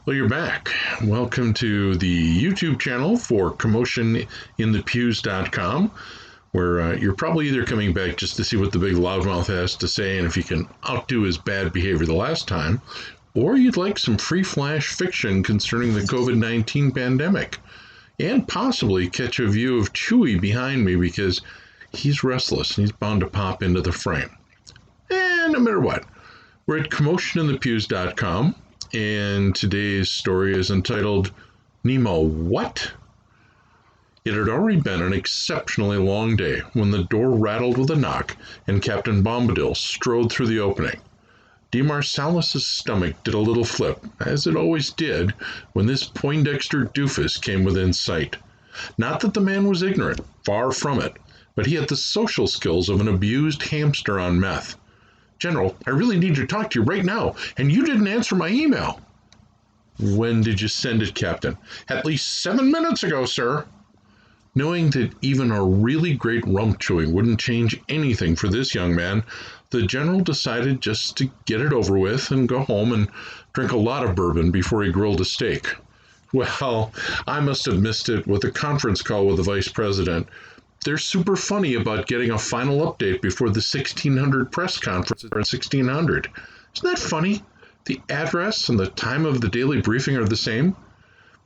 Well, you're back. Welcome to the YouTube channel for commotioninthepews.com, where you're probably either coming back just to see what the big loudmouth has to say and if he can outdo his bad behavior the last time, or you'd like some free flash fiction concerning the COVID-19 pandemic, and possibly catch a view of Chewy behind me because he's restless and he's bound to pop into the frame. And no matter what, we're at commotioninthepews.com. And today's story is entitled, Nema What? It had already been an exceptionally long day when the door rattled with a knock and Captain Bombadil strode through the opening. De Marsalis's stomach did a little flip, as it always did when this Poindexter doofus came within sight. Not that the man was ignorant, far from it, but he had the social skills of an abused hamster on meth. General, I really need to talk to you right now, and you didn't answer my email. When did you send it, Captain? At least 7 minutes ago, sir. Knowing that even a really great rump chewing wouldn't change anything for this young man, the general decided just to get it over with and go home and drink a lot of bourbon before he grilled a steak. Well, I must have missed it with a conference call with the vice president. They're super funny about getting a final update before the 1600 press conference at 1600. Isn't that funny? The address and the time of the daily briefing are the same.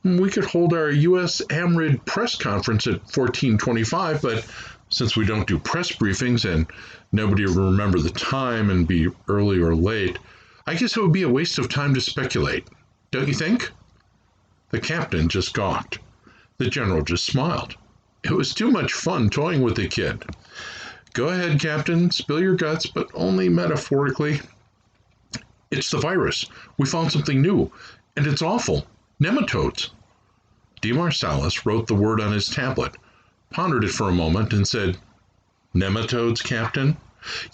We could hold our U.S. AMRID press conference at 1425, but since we don't do press briefings and nobody will remember the time and be early or late, I guess it would be a waste of time to speculate. Don't you think? The captain just gawked. The general just smiled. It was too much fun toying with the kid. Go ahead, Captain, spill your guts, but only metaphorically. It's the virus. We found something new, and it's awful. Nematodes. De Marsalis wrote the word on his tablet, pondered it for a moment, and said, Nematodes, Captain?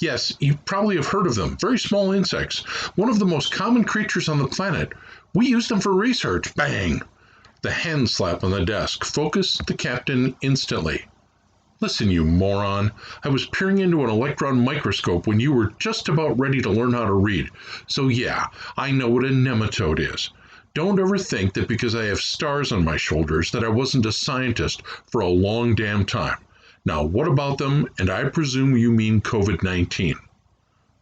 Yes, you probably have heard of them. Very small insects. One of the most common creatures on the planet. We use them for research. Bang! The hand slap on the desk focused the captain instantly. Listen, you moron. I was peering into an electron microscope when you were just about ready to learn how to read. So yeah, I know what a nematode is. Don't ever think that because I have stars on my shoulders that I wasn't a scientist for a long damn time. Now, what about them? And I presume you mean COVID-19.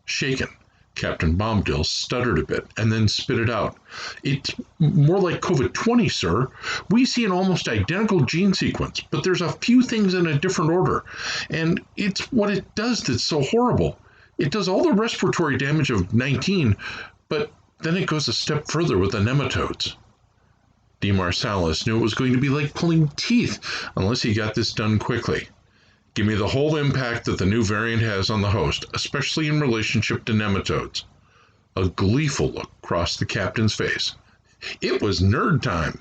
Shaken, Captain Bombadil stuttered a bit and then spit it out. It's more like COVID-20, sir. We see an almost identical gene sequence, but there's a few things in a different order. And it's what it does that's so horrible. It does all the respiratory damage of 19, but then it goes a step further with the nematodes. De Marsalis knew it was going to be like pulling teeth unless he got this done quickly. Give me the whole impact that the new variant has on the host, especially in relationship to nematodes. A gleeful look crossed the captain's face. It was nerd time.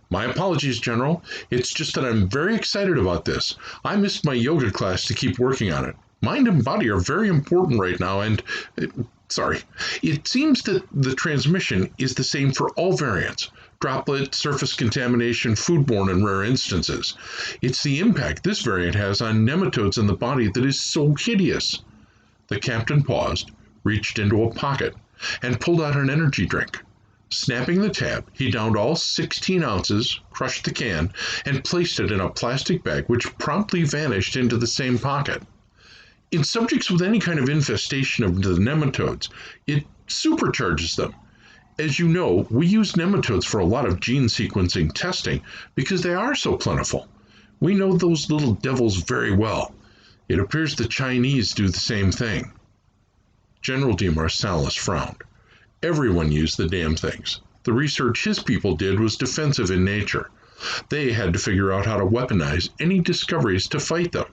My apologies, General. It's just that I'm very excited about this. I missed my yoga class to keep working on it. Mind and body are very important right now, and it seems that the transmission is the same for all variants. Droplet, surface contamination, foodborne in rare instances. It's the impact this variant has on nematodes in the body that is so hideous. The captain paused, reached into a pocket, and pulled out an energy drink. Snapping the tab, he downed all 16 ounces, crushed the can, and placed it in a plastic bag which promptly vanished into the same pocket. In subjects with any kind of infestation of the nematodes, it supercharges them. As you know, we use nematodes for a lot of gene sequencing testing because they are so plentiful. We know those little devils very well. It appears the Chinese do the same thing. General de Marsalis frowned. Everyone used the damn things. The research his people did was defensive in nature. They had to figure out how to weaponize any discoveries to fight them,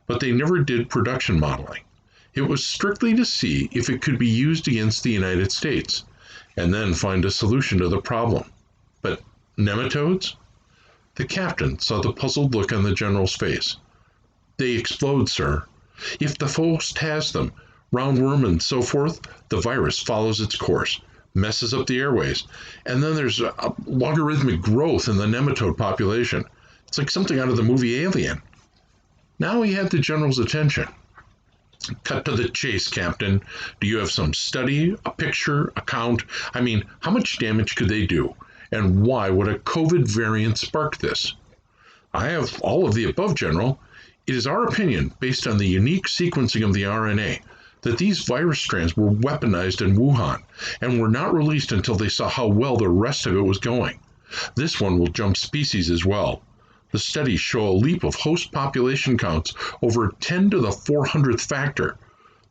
but they never did production modeling. It was strictly to see if it could be used against the United States, and then find a solution to the problem. But nematodes? The captain saw the puzzled look on the general's face. They explode, sir. If the host has them, roundworm and so forth, the virus follows its course, messes up the airways, and then there's a logarithmic growth in the nematode population. It's like something out of the movie Alien. Now he had the general's attention. Cut to the chase, Captain. Do you have some study, a picture, a count? I mean, how much damage could they do? And why would a COVID variant spark this? I have all of the above, General. It is our opinion, based on the unique sequencing of the RNA, that these virus strands were weaponized in Wuhan and were not released until they saw how well the rest of it was going. This one will jump species as well. The studies show a leap of host population counts over 10 to the 400th factor.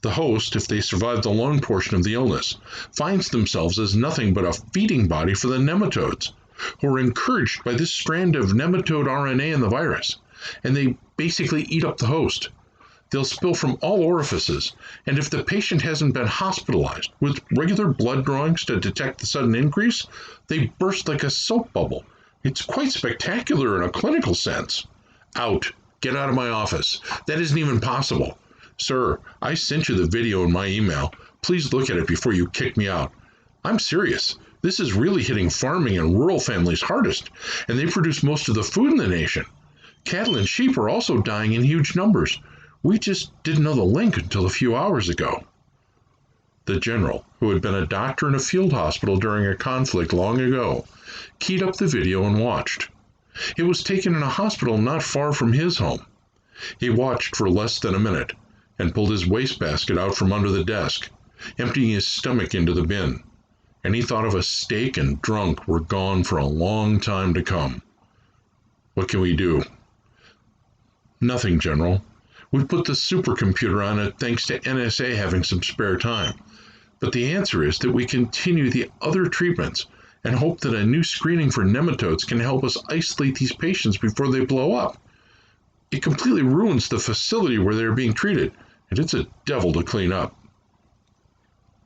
The host, if they survive the lung portion of the illness, finds themselves as nothing but a feeding body for the nematodes, who are encouraged by this strand of nematode RNA in the virus, and they basically eat up the host. They'll spill from all orifices, and if the patient hasn't been hospitalized with regular blood drawings to detect the sudden increase, they burst like a soap bubble. It's quite spectacular in a clinical sense. Out. Get out of my office. That isn't even possible. Sir, I sent you the video in my email. Please look at it before you kick me out. I'm serious. This is really hitting farming and rural families hardest, and they produce most of the food in the nation. Cattle and sheep are also dying in huge numbers. We just didn't know the link until a few hours ago. The general, who had been a doctor in a field hospital during a conflict long ago, keyed up the video and watched. It was taken in a hospital not far from his home. He watched for less than a minute and pulled his wastebasket out from under the desk, emptying his stomach into the bin. And he thought of a steak and drunk were gone for a long time to come. What can we do? Nothing, General. We put the supercomputer on it thanks to NSA having some spare time. But the answer is that we continue the other treatments and hope that a new screening for nematodes can help us isolate these patients before they blow up. It completely ruins the facility where they're being treated, and it's a devil to clean up.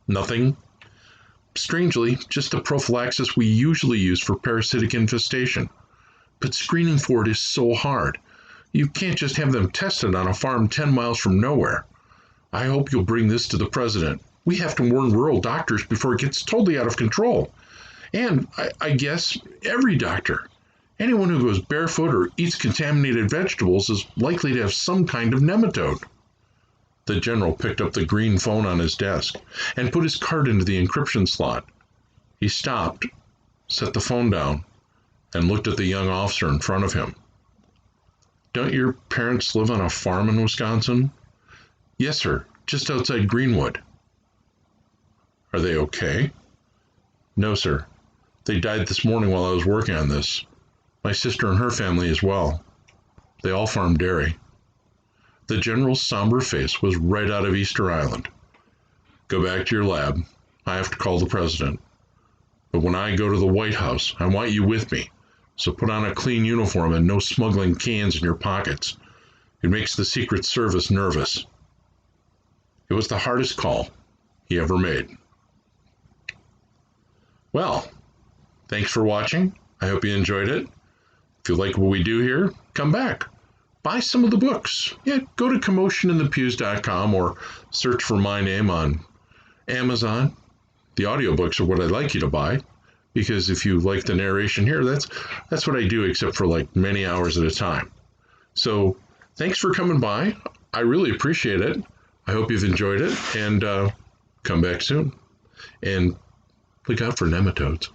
Nothing. Strangely, just the prophylaxis we usually use for parasitic infestation. But screening for it is so hard. You can't just have them tested on a farm 10 miles from nowhere. I hope you'll bring this to the president. We have to warn rural doctors before it gets totally out of control. And I guess every doctor. Anyone who goes barefoot or eats contaminated vegetables is likely to have some kind of nematode. The general picked up the green phone on his desk and put his card into the encryption slot. He stopped, set the phone down, and looked at the young officer in front of him. Don't your parents live on a farm in Wisconsin? Yes, sir, just outside Greenwood. Are they okay? No, sir. They died this morning while I was working on this. My sister and her family as well. They all farm dairy. The general's somber face was right out of Easter Island. Go back to your lab. I have to call the president. But when I go to the White House, I want you with me. So put on a clean uniform and no smuggling cans in your pockets. It makes the Secret Service nervous. It was the hardest call he ever made. Well, thanks for watching. I hope you enjoyed it. If you like what we do here, come back. Buy some of the books. Yeah, go to commotioninthepews.com or search for my name on Amazon. The audiobooks are what I'd like you to buy, because if you like the narration here, that's what I do, except for like many hours at a time. So thanks for coming by. I really appreciate it. I hope you've enjoyed it, and come back soon. And look out for nematodes.